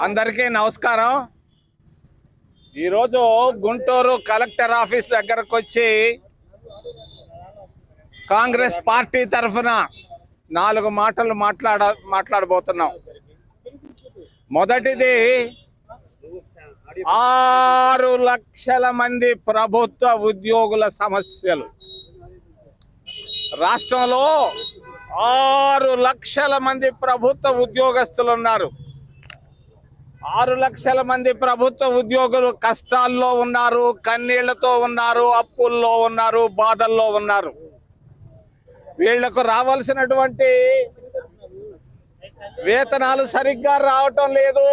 అందరికీ నమస్కారం. ఈరోజు గుంటూరు కలెక్టర్ ఆఫీస్ దగ్గరకు వచ్చి కాంగ్రెస్ పార్టీ తరఫున 4 మాటలు మాట్లాడబోతున్నాం. మొదటిది 6 లక్షల మంది ప్రభుత్వ ఉద్యోగుల సమస్యలు. రాష్ట్రంలో 6 లక్షల మంది ప్రభుత్వ ఉద్యోగస్తులు ఉన్నారు. 6 లక్షల మంది ప్రభుత్వ ఉద్యోగులు కష్టాల్లో ఉన్నారు, కన్నీళ్లతో ఉన్నారు, అప్పుల్లో ఉన్నారు, బాధల్లో ఉన్నారు. వీళ్లకు రావాల్సినటువంటి వేతనాలు సరిగ్గా రావటం లేదు.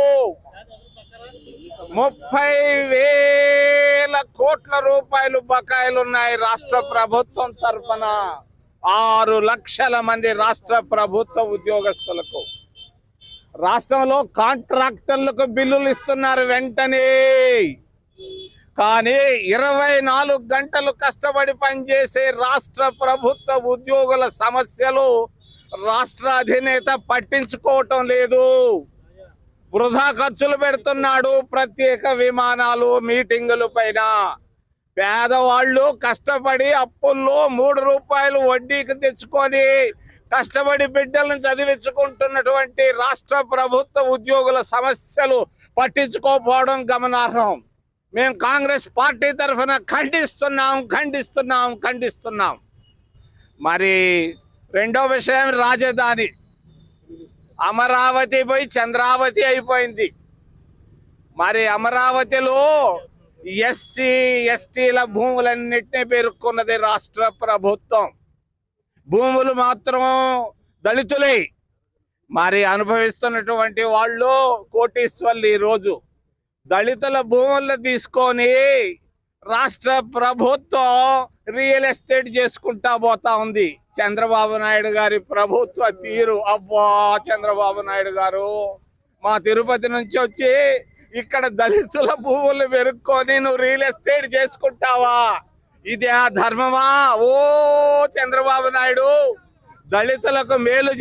30,000 కోట్ల రూపాయలు బకాయిలు ఉన్నాయి రాష్ట్ర ప్రభుత్వం తరఫున 6 లక్షల మంది రాష్ట్ర ప్రభుత్వ ఉద్యోగస్తులకు. రాష్ట్రంలో కాంట్రాక్టర్లకు బిల్లులు ఇస్తున్నారు వెంటనే, కానీ 24 గంటలు కష్టపడి పనిచేసే రాష్ట్ర ప్రభుత్వ ఉద్యోగుల సమస్యలు రాష్ట్ర అధినేత పట్టించుకోవటం లేదు. వృధా ఖర్చులు పెడుతున్నాడు, ప్రత్యేక విమానాలు, మీటింగుల పైన. పేదవాళ్ళు కష్టపడి అప్పుల్లో 3 రూపాయలు వడ్డీకి తెచ్చుకొని కష్టపడి బిడ్డలను చదివించుకుంటున్నటువంటి రాష్ట్ర ప్రభుత్వ ఉద్యోగుల సమస్యలు పట్టించుకోకపోవడం గమనార్హం. మేము కాంగ్రెస్ పార్టీ తరఫున ఖండిస్తున్నాం. మరి రెండో విషయం, రాజధాని. అమరావతి పోయి చంద్రావతి అయిపోయింది. మరి అమరావతిలో ఎస్సీ ఎస్టీల భూములన్నిటినీ పేర్కొన్నది రాష్ట్ర ప్రభుత్వం. భూములు మాత్రం దళితులే. మరి అనుభవిస్తున్నటువంటి వాళ్ళు కోటీశ్వర్లు. ఈరోజు దళితుల భూములను తీసుకొని రాష్ట్ర ప్రభుత్వం రియల్ ఎస్టేట్ చేసుకుంటా పోతా ఉంది. చంద్రబాబు నాయుడు గారి ప్రభుత్వ తీరు, అబ్బా చంద్రబాబు నాయుడు గారు మా తిరుపతి నుంచి వచ్చి ఇక్కడ దళితుల భూములు పెరుక్కొని నువ్వు రియల్ ఎస్టేట్ చేసుకుంటావా? ఇది ఆ ధర్మమా? ఓ చంద్రబాబు నాయుడు, దళితులకు మేలు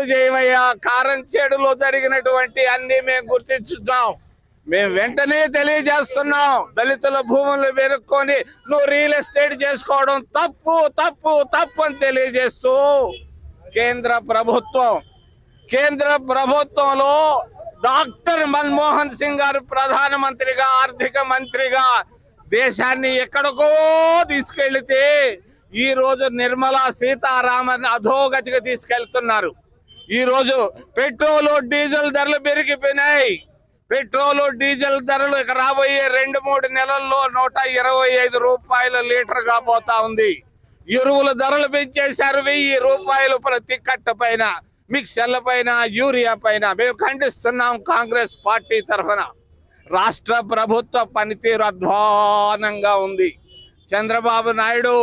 చేయవయ్యా. కారంచేడులో జరిగినటువంటి అన్ని మేము గుర్తించున్నాం. మేము వెంటనే తెలియజేస్తున్నాం, దళితుల భూములు పెరుక్కొని నువ్వు రియల్ ఎస్టేట్ చేసుకోవడం తప్పు అని తెలియజేస్తూ కేంద్ర ప్రభుత్వంలో డాక్టర్ మన్మోహన్ సింగ్ గారు ప్రధానమంత్రిగా, ఆర్థిక మంత్రిగా దేశాన్ని ఎక్కడికో తీసుకెళ్తే ఈ రోజు నిర్మలా సీతారామన్ అధోగతిగా తీసుకెళ్తున్నారు. ఈ రోజు పెట్రోలు డీజిల్ ధరలు పెరిగిపోయినాయి. పెట్రోలు డీజిల్ ధరలు ఇక రాబోయే 2-3 నెలల్లో 125 రూపాయల లీటర్ గా పోతా ఉంది. ఎరువుల ధరలు పెంచేశారు 1000 రూపాయలు ప్రతి కట్ట పైన, మిక్సర్ల పైన, యూరియా పైన. మేము ఖండిస్తున్నాం కాంగ్రెస్ పార్టీ తరఫున. రాష్ట్ర ప్రభుత్వ పనితీరు అధ్వానంగా ఉంది. చంద్రబాబు నాయుడు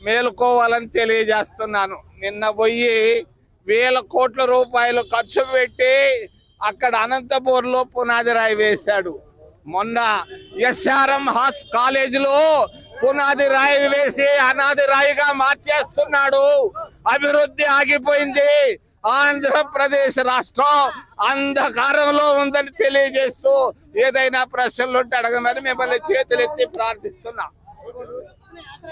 మేలుకోవాలని తెలియజేస్తున్నాను. నిన్న పోయి 1000 కోట్ల రూపాయలు ఖర్చు పెట్టి అక్కడ అనంతపూర్లో పునాది రాయి వేశాడు. మొన్న ఎస్ఆర్ఎం కాలేజీలో పునాది రాయి వేసి అనాది రాయిగా మార్చేస్తున్నాడు. అభివృద్ధి ఆగిపోయింది. ఆంధ్రప్రదేశ్ రాష్ట్రం అంధకారంలో ఉందని తెలియజేస్తూ ఏదైనా ప్రశ్నలు ఉంటే అడగమని మిమ్మల్ని చేతులెత్తి ప్రార్థిస్తున్నా.